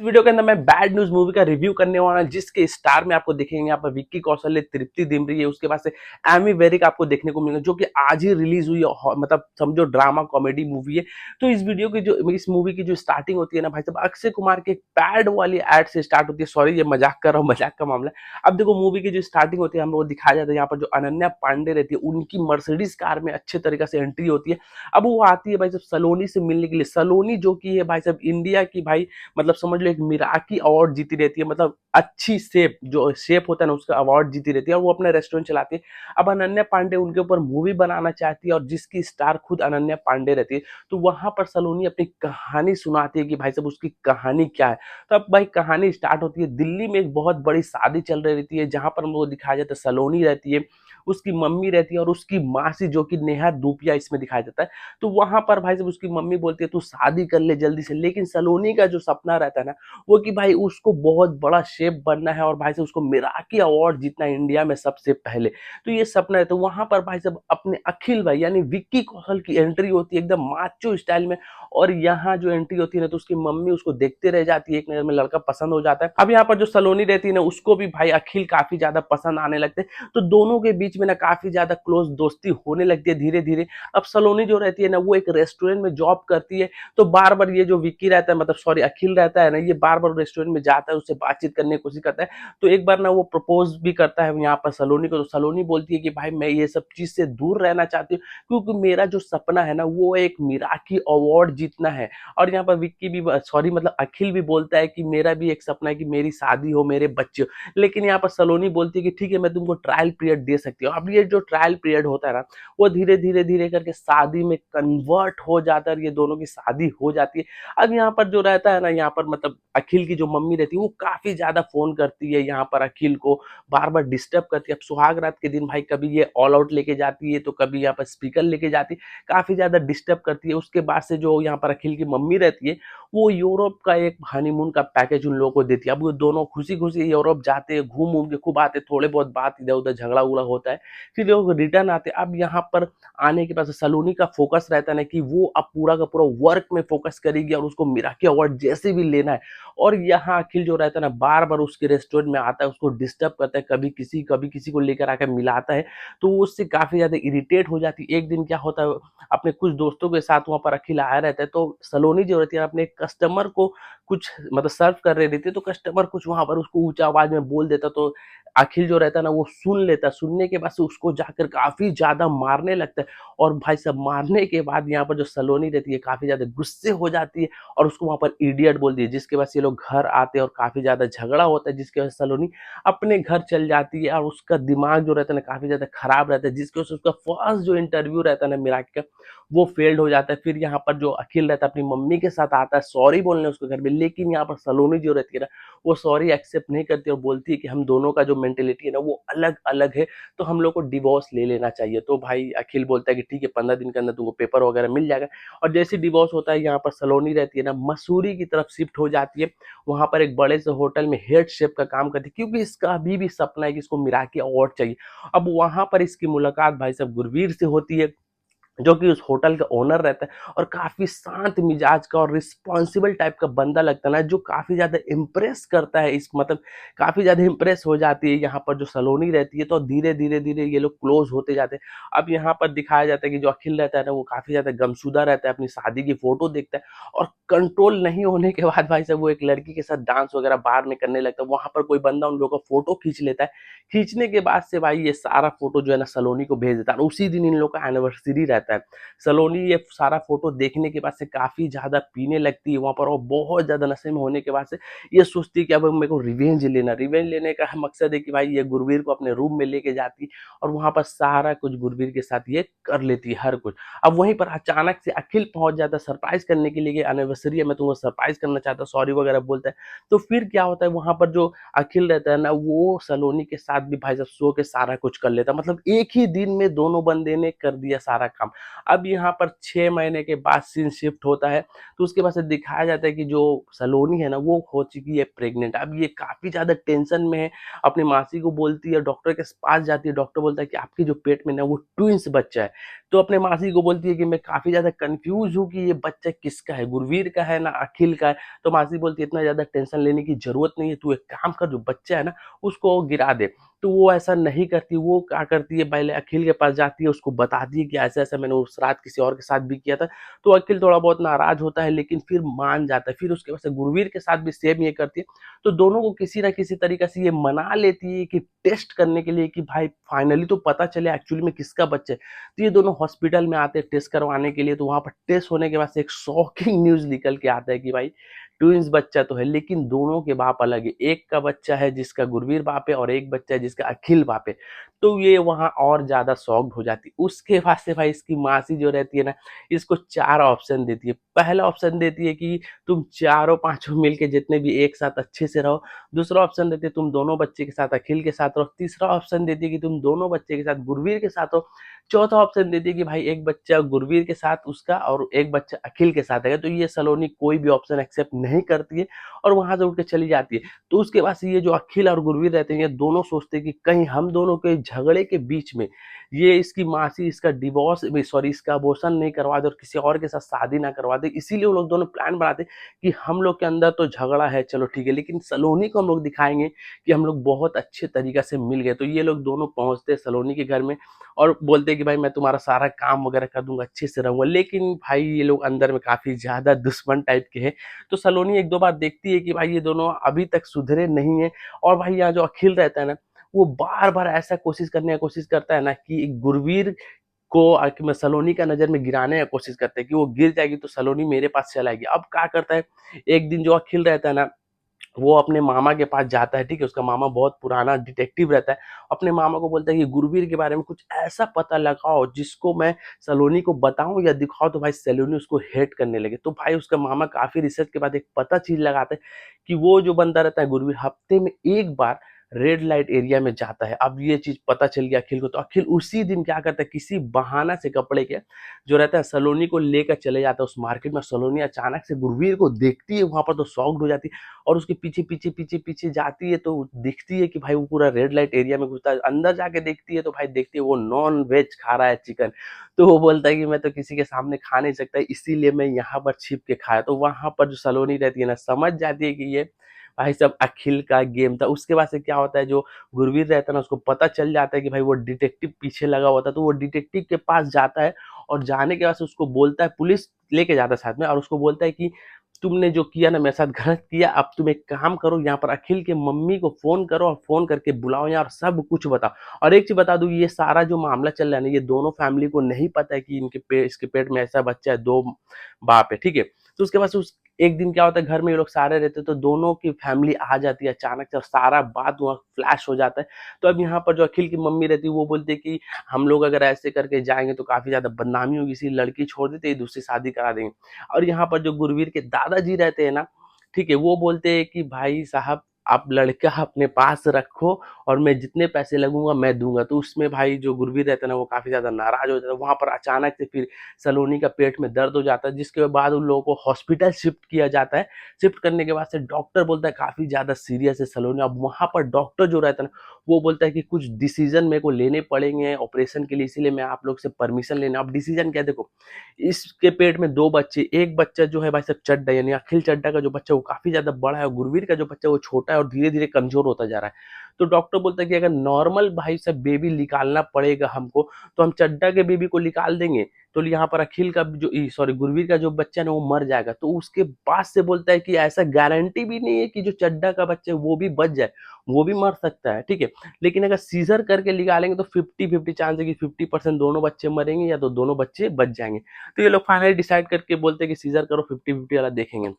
Video के अंदर मैं बैड न्यूज मूवी का रिव्यू करने वाला हूं, जिसके स्टार में आपको दिखेंगे यहाँ पर विक्की कौशल, तृप्ति डिमरी है, उसके बाद से एमी वेरिक आपको देखने को मिलेगा, जो कि आज ही रिलीज हुई है। मतलब समझो ड्रामा कॉमेडी मूवी है। तो इस मूवी की जो स्टार्टिंग होती है ना भाई साहब, अक्षय कुमार के पैड वाली एड से स्टार्ट होती है। सॉरी, ये मजाक कर रहा हूँ, मजाक का मामला है। अब देखो, मूवी की जो स्टार्टिंग होती है, हम लोग दिखाया जाता है यहाँ पर जो अनन्या पांडे रहती है, उनकी मर्सिडीज कार में अच्छे तरीके से एंट्री होती है। अब वो आती है भाई साहब सलोनी से मिलने के लिए। सलोनी जो की है भाई साहब इंडिया की, भाई मतलब समझ लो एक मिराकी अवार्ड जीती रहती है। मतलब अच्छी शेप, जो शेप होता है ना, उसका अवार्ड जीती रहती है, और वो अपना रेस्टोरेंट चलाती है। अब अनन्या पांडे उनके ऊपर मूवी बनाना चाहती है, और जिसकी स्टार खुद अनन्या पांडे रहती है। तो वहां पर सलोनी अपनी कहानी सुनाती है कि भाई साहब उसकी कहानी क्या है। तो अब भाई कहानी स्टार्ट होती है। दिल्ली में एक बहुत बड़ी शादी चल रही रहती है, जहां पर हमको दिखाया जाता है सलोनी रहती है, उसकी मम्मी रहती है, और उसकी मासी जो कि नेहा धूपिया इसमें दिखाया जाता है। तो वहां पर भाई साहब उसकी मम्मी बोलती है तू शादी कर ले जल्दी से। लेकिन सलोनी का जो सपना रहता है ना, वो कि भाई उसको बहुत बड़ा शेफ बनना है, और भाई साहब उसको मिराकी अवार्ड जीतना है इंडिया में सबसे पहले। तो ये सपना है। तो वहां पर भाई साहब अपने अखिल भाई यानी विक्की कौशल की एंट्री होती है एकदम माचो स्टाइल में। और यहाँ जो एंट्री होती है ना, तो उसकी मम्मी उसको देखते रह जाती है, एक नजर में लड़का पसंद हो जाता है। अब यहाँ पर जो सलोनी रहती है ना, उसको भी भाई अखिल काफी ज्यादा पसंद आने लगते हैं। तो दोनों के बीच में ना काफी ज्यादा क्लोज दोस्ती होने लगती है धीरे धीरे। अब सलोनी जो रहती है ना, वो एक रेस्टोरेंट में जॉब करती है। तो बार बार ये जो विक्की रहता है, मतलब सॉरी अखिल रहता है ना, ये बार बार रेस्टोरेंट में जाता है, उससे बातचीत करने की कोशिश करता है। तो एक बार ना वो प्रपोज भी करता है यहाँ पर सलोनी को। तो सलोनी बोलती है कि भाई मैं ये सब चीज से दूर रहना चाहती हूँ, क्योंकि मेरा जो सपना है ना, वो एक मिराकी अवार्ड जीतना है। और यहाँ पर विक्की भी, सॉरी मतलब अखिल भी बोलता है कि मेरा भी एक सपना है कि मेरी शादी हो, मेरे बच्चे हो। लेकिन यहाँ पर सलोनी बोलती है कि ठीक है, मैं तुमको ट्रायल पीरियड दे सकती हूँ। अब ये जो ट्रायल पीरियड होता है ना, वो धीरे धीरे धीरे करके शादी में कन्वर्ट हो जाता है, और ये दोनों की शादी हो जाती है। अब यहाँ पर जो रहता है ना, यहाँ पर मतलब अखिल की जो मम्मी रहती है, वो काफी ज्यादा फोन करती है यहाँ पर अखिल को, बार बार डिस्टर्ब करती है। अब सुहाग रात के दिन भाई कभी ये ऑल आउट लेके जाती है, तो कभी यहाँ पर स्पीकर लेके जाती है, काफी ज्यादा डिस्टर्ब करती है। उसके बाद से जो यहाँ पर अखिल की मम्मी रहती है, वो यूरोप का एक हनीमून का पैकेज उन लोगों को देती है। अब वो दोनों खुशी खुशी यूरोप जाते हैं, घूम घूम के खूब आते, थोड़े बहुत बात इधर उधर झगड़ा उगड़ा होता है, फिर लोग रिटर्न आते। अब यहाँ पर आने के बाद सलोनी का फोकस रहता है ना, कि वो अब पूरा का पूरा वर्क में फोकस करेगी, और उसको मिराकी अवार्ड जैसे भी लेना है। और यहाँ अखिल जो रहता है ना, बार बार उसके रेस्टोरेंट में आता है, उसको डिस्टर्ब करता है, कभी किसी को लेकर आकर मिलाता है। तो वो उससे काफी ज्यादा इरिटेट हो जाती है। एक दिन क्या होता है, अपने कुछ दोस्तों के साथ वहां पर अखिल आया रहता है। तो सलोनी जो रहती है अपने कस्टमर को कुछ मतलब सर्व कर रही रहती है, तो कस्टमर कुछ वहां पर उसको ऊंचा आवाज में बोल देता। तो अखिल जो रहता है ना, वो सुन लेता है। सुनने के बाद से उसको जाकर काफी ज्यादा मारने लगता है। और भाई साहब मारने के बाद यहाँ पर जो सलोनी रहती है काफी ज्यादा गुस्से हो जाती है, और उसको वहां पर इडियट बोल दिया, जिसके बाद से ये लोग घर आते हैं, और काफी ज्यादा झगड़ा होता है, जिसके वजह से सलोनी अपने घर चल जाती है। और उसका दिमाग जो रहता है ना, काफी ज्यादा खराब रहता है, जिसकी वजह से उसका फर्स्ट जो इंटरव्यू रहता है ना मिराकी का, वो फेल्ड हो जाता है। फिर यहाँ पर जो अखिल रहता है अपनी मम्मी के साथ आता है सॉरी बोलने उसके घर में। लेकिन यहाँ पर सलोनी जो रहती है ना, वो सॉरी एक्सेप्ट नहीं करती, और बोलती है कि हम दोनों का जो मेंटेलिटी है ना, वो अलग अलग है, तो हम लोग को डिवोर्स ले लेना चाहिए। तो भाई अखिल बोलता है कि ठीक है, 15 दिन के अंदर तुमको पेपर वगैरह मिल जाएगा। और जैसे डिवोर्स होता है, यहाँ पर सलोनी रहती है ना, मसूरी की तरफ शिफ्ट हो जाती है। वहां पर एक बड़े से होटल में हेड शेफ का काम करती है, क्योंकि इसका अभी भी सपना है कि इसको मिराकी अवार्ड चाहिए। अब वहां पर इसकी मुलाकात भाई साहब गुरवीर से होती है, जो कि उस होटल का ओनर रहता है, और काफी शांत मिजाज का और रिस्पॉन्सिबल टाइप का बंदा लगता है ना, जो काफी ज्यादा इम्प्रेस करता है। इस मतलब काफी ज्यादा इम्प्रेस हो जाती है यहाँ पर जो सलोनी रहती है। तो धीरे धीरे धीरे ये लोग क्लोज होते जाते हैं। अब यहाँ पर दिखाया जाता है कि जो अखिल रहता है ना, वो काफी ज्यादा गमशुदा रहता है, अपनी शादी की फोटो देखता है, और कंट्रोल नहीं होने के बाद भाई साहब वो एक लड़की के साथ डांस वगैरह बाहर में करने लगता है। वहां पर कोई बंदा उन लोगों का फोटो खींच लेता है। खींचने के बाद से भाई ये सारा फोटो जो है ना सलोनी को भेज देता है, और उसी दिन इन लोग का एनिवर्सरी रहता है। सलोनी ये सारा फोटो देखने के बाद से काफी ज्यादा पीने लगती है वहां पर, और बहुत ज्यादा नशे में होने के बाद से ये सोचती है कि अब मेरे को रिवेंज लेने का मकसद है कि भाई ये गुरवीर को अपने रूम में लेके जाती है, और वहां पर सारा कुछ गुरवीर के साथ ये कर लेती है हर कुछ। अब वहीं पर अचानक से अखिल पहुंच जाता है सरप्राइज करने के लिए, एनिवर्सरी है मैं तुमको सरप्राइज करना चाहता हूँ, सॉरी वगैरह बोलता है। तो फिर क्या होता है, वहां पर जो अखिल रहता है ना, वो सलोनी के साथ भी भाई साहब सो के सारा कुछ कर लेता है। मतलब एक ही दिन में दोनों बंदे ने कर दिया सारा काम। अब यहाँ पर 6 महीने के बाद सीन शिफ्ट होता है, तो उसके बाद से दिखाया जाता है कि जो सलोनी है ना, वो हो चुकी है प्रेग्नेंट। अब ये काफ़ी ज़्यादा टेंशन में है, अपनी मासी को बोलती है, डॉक्टर के पास जाती है, डॉक्टर बोलता है कि आपके जो पेट में ना वो ट्विन्स बच्चा है। तो अपने मासी को बोलती है कि मैं काफ़ी ज़्यादा कन्फ्यूज़ हूँ कि ये बच्चा किसका है, गुरवीर का है ना अखिल का है। तो मासी बोलती है इतना ज़्यादा टेंशन लेने की ज़रूरत नहीं है, तू एक काम कर, जो बच्चा है ना उसको गिरा दे। तो वो ऐसा नहीं करती, वो क्या करती है, पहले अखिल के पास जाती है, उसको बताती है कि ऐसा-ऐसा मैंने उस रात किसी और के साथ भी किया था। तो अखिल थोड़ा बहुत नाराज़ होता है, लेकिन फिर मान जाता है। फिर उसके बाद से गुरवीर के साथ भी सेम ये करती है। तो दोनों को किसी न किसी तरीके से ये मना लेती है कि टेस्ट करने के लिए, कि भाई फाइनली तो पता चले एक्चुअली में किसका बच्चा है। तो ये दोनों हॉस्पिटल में आते हैं टेस्ट करवाने के लिए, तो वहाँ पर टेस्ट होने के बाद से एक शॉकिंग न्यूज़ निकल के आता है कि भाई ट्विन्स बच्चा तो है, लेकिन दोनों के बाप अलग है। एक का बच्चा है जिसका गुरवीर बाप है, और एक बच्चा है जिसका अखिल बाप है। तो ये वहाँ और ज़्यादा शॉक्ड हो जाती है। उसके बाद से भाई इसकी मासी जो रहती है ना, इसको 4 ऑप्शन देती है। पहला ऑप्शन देती है कि तुम चारों पाँचों मिलके जितने भी एक साथ अच्छे से रहो। दूसरा ऑप्शन देती है तुम दोनों बच्चे के साथ अखिल के साथ रहो। तीसरा ऑप्शन देती है कि तुम दोनों बच्चे के साथ गुरवीर के साथ रहो। चौथा ऑप्शन देती है कि भाई एक बच्चा गुरवीर के साथ उसका, और एक बच्चा अखिल के साथ है। तो ये सलोनी कोई भी ऑप्शन एक्सेप्ट नहीं करती है, और वहाँ से उठ के चली जाती है। तो उसके बाद से ये जो अखिल और गुरवीर रहते हैं, ये दोनों सोचते हैं कि कहीं हम दोनों के झगड़े के बीच में ये इसकी मासी इसका डिवोर्स सॉरी इसका अबॉर्शन नहीं करवा दे और किसी और के साथ शादी ना करवा दे। इसीलिए वो लोग दोनों प्लान बनाते हैं कि हम लोग के अंदर तो झगड़ा है, चलो ठीक है, लेकिन सलोनी को हम लोग दिखाएँगे कि हम लोग बहुत अच्छे तरीक़े से मिल गए। तो ये लोग दोनों पहुँचते हैं सलोनी के घर में, और बोलते हैं कि भाई मैं तुम्हारा सारा काम वगैरह कर दूँगा, अच्छे से रहूँगा। लेकिन भाई ये लोग अंदर में काफ़ी ज़्यादा दुश्मन टाइप के हैं। तो सलोनी 1-2 बार देखती है कि भाई ये दोनों अभी तक सुधरे नहीं हैं, और भाई यहाँ जो अखिल रहता है ना, वो बार-बार ऐसा कोशिश करने का कोशिश करता है ना कि गुरवीर को सलोनी का नज़र में गिराने का कोशिश करता है कि वो गिर जाएगी तो सलोनी मेरे पास चला आएगी। अब क्या करता है, एक दिन जो अखिल रहता है ना, वो अपने मामा के पास जाता है, ठीक है? उसका मामा बहुत पुराना डिटेक्टिव रहता है। अपने मामा को बोलता है कि गुरवीर के बारे में कुछ ऐसा पता लगाओ जिसको मैं सलोनी को बताऊँ या दिखाऊँ तो भाई सलोनी उसको हेट करने लगे। तो भाई उसका मामा काफ़ी रिसर्च के बाद एक पता चीज़ लगाता है कि वो जो बंदा रहता है गुरवीर, हफ्ते में 1 बार रेड लाइट एरिया में जाता है। अब ये चीज़ पता चल गया अखिल को, तो अखिल उसी दिन क्या करता है, किसी बहाना से कपड़े के जो रहता है सलोनी को लेकर चले जाता है उस मार्केट में। सलोनी अचानक से गुरवीर को देखती है वहाँ पर, तो शॉक्ड हो जाती है, और उसके पीछे जाती है, तो दिखती है कि भाई वो पूरा रेड लाइट एरिया में घुसता है। अंदर जाके देखती है तो भाई देखती है वो नॉन वेज खा रहा है, चिकन। तो वो बोलता है कि मैं तो किसी के सामने खा नहीं सकता, इसीलिए मैं यहाँ पर छिप के खाया। तो वहाँ पर जो सलोनी रहती है ना, समझ जाती है कि ये भाई साहब अखिल का गेम था। उसके बाद से क्या होता है, जो गुरवीर रहता है ना, उसको पता चल जाता है कि भाई वो डिटेक्टिव पीछे लगा हुआ था, तो वो डिटेक्टिव के पास जाता है, और जाने के बाद से उसको बोलता है, पुलिस लेके जाता है साथ में, और उसको बोलता है कि तुमने जो किया ना मेरे साथ गलत किया, अब तुम एक काम करो, यहाँ पर अखिल के मम्मी को फ़ोन करो और फ़ोन करके बुलाओ यहाँ और सब कुछ बताओ। और एक चीज़ बता दूँ, ये सारा जो मामला चल रहा है ना, ये दोनों फैमिली को नहीं पता है कि इसके पेट में ऐसा बच्चा है, 2 बाप है, ठीक है? तो उसके बाद से उस एक दिन क्या होता है, घर में ये लोग सारे रहते हैं, तो दोनों की फैमिली आ जाती है अचानक से, और सारा बात वहाँ फ्लैश हो जाता है। तो अब यहाँ पर जो अखिल की मम्मी रहती है, वो बोलती है कि हम लोग अगर ऐसे करके जाएँगे तो काफ़ी ज़्यादा बदनामी होगी, इसी लड़की छोड़ देते हैं, दूसरी शादी करा देंगे। और यहाँ पर जो गुरवीर के दादाजी रहते हैं ना, ठीक है, वो बोलते हैं कि भाई साहब आप लड़का अपने पास रखो, और मैं जितने पैसे लगूँगा मैं दूँगा। तो उसमें भाई जो गुरवीर रहता है ना, वो काफ़ी ज़्यादा नाराज़ हो जाता है। वहाँ पर अचानक से फिर सलोनी का पेट में दर्द हो जाता है, जिसके बाद उन लोगों को हॉस्पिटल शिफ्ट किया जाता है। शिफ्ट करने के बाद से डॉक्टर बोलता है काफ़ी ज़्यादा सीरियस है सलोनी। अब वहाँ पर डॉक्टर जो रहता है ना, वो बोलता है कि कुछ डिसीज़न मेरे को लेने पड़ेंगे ऑपरेशन के लिए, इसीलिए मैं आप लोग से परमिशन लेना। अब डिसीज़न क्या है, देखो, इसके पेट में 2 बच्चे, एक बच्चा जो है भाई साहब चड्ढा, यानी अखिल चड्ढा का जो बच्चा है वो काफ़ी ज़्यादा बड़ा है, और गुरवीर का जो बच्चा है वो छोटा है और धीरे-धीरे कमज़ोर होता जा रहा है। तो डॉक्टर बोलता है कि अगर नॉर्मल भाई साहब बेबी निकालना पड़ेगा हमको, तो हम चड्ढा के बेबी को निकाल देंगे। तो यहाँ पर अखिल का जो सॉरी गुरवीर का जो बच्चा है ना, वो मर जाएगा। तो उसके बाद से बोलता है कि ऐसा गारंटी भी नहीं है कि जो चड्ढा का बच्चा है वो भी बच जाए, वो भी मर सकता है, ठीक है? लेकिन अगर सीज़र करके निकालेंगे तो 50-50 चांस है कि 50% दोनों बच्चे मरेंगे, या तो दोनों बच्चे बच जाएँगे। तो ये लोग फाइनली डिसाइड करके बोलते हैं कि सीज़र करो, 50-50 वाला देखेंगे।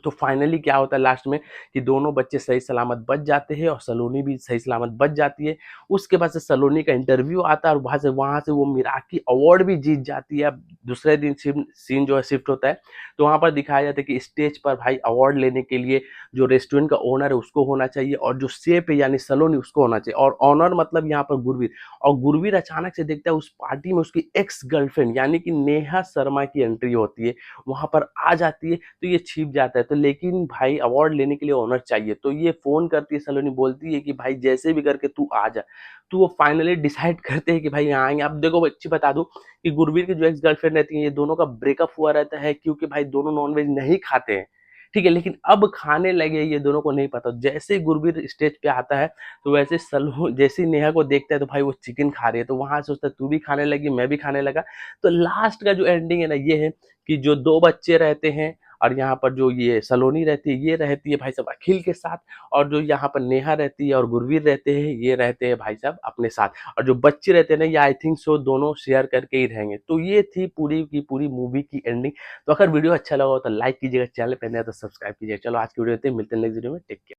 तो फाइनली क्या होता है लास्ट में कि दोनों बच्चे सही सलामत बच जाते हैं और सलोनी भी सही सलामत बच जाती है। उसके बाद से सलोनी का इंटरव्यू आता है और वहाँ से वो मिराकी अवार्ड भी जीत जाती है। अब दूसरे दिन सीन जो है शिफ्ट होता है, तो वहाँ पर दिखाया जाता है कि स्टेज पर भाई अवार्ड लेने के लिए जो रेस्टोरेंट का ओनर है उसको होना चाहिए और जो शेफ है यानी सलोनी उसको होना चाहिए और ऑनर मतलब यहाँ पर गुरवीर। और गुरवीर अचानक से देखता है उस पार्टी में उसकी एक्स गर्लफ्रेंड यानी कि नेहा शर्मा की एंट्री होती है, वहाँ पर आ जाती है, तो ये छिप जाता है। तो लेकिन भाई अवार्ड लेने के लिए ऑनर चाहिए, तो ये फ़ोन करती है सलोनी, बोलती है कि भाई जैसे भी करके तू आ जा। तो वो फाइनली डिसाइड करते हैं कि भाई यहाँ आएँगे। अब देखो अच्छी बता दूँ कि गुरवीर की जो एक्स गर्लफ्रेंड रहती है, ये दोनों का ब्रेकअप हुआ रहता है क्योंकि भाई दोनों नॉन-वेज नहीं खाते हैं। ठीक है? लेकिन अब खाने लगे ये दोनों को नहीं पता। जैसे ही गुरवीर स्टेज पे आता है, तो वैसे सलो जैसे ही नेहा को देखता है तो भाई वो चिकन खा रही है, तो वहाँ सोचता है तू भी खाने लगी, मैं भी खाने लगा। तो लास्ट का जो एंडिंग है ना ये है कि जो 2 बच्चे रहते हैं और यहाँ पर जो ये सलोनी रहती है, ये रहती है भाई साहब अखिल के साथ और जो यहाँ पर नेहा रहती है और गुरवीर रहते हैं, ये रहते हैं भाई साहब अपने साथ और जो बच्चे रहते हैं ना, ये आई थिंक सो दोनों शेयर करके ही रहेंगे। तो ये थी पूरी की पूरी मूवी की एंडिंग। तो अगर वीडियो अच्छा लगा हो तो लाइक कीजिएगा, चैनल पे नए हैं तो सब्सक्राइब कीजिएगा। चलो आज की वीडियो इतनी, मिलते हैं नेक्स्ट वीडियो में, टेक केयर।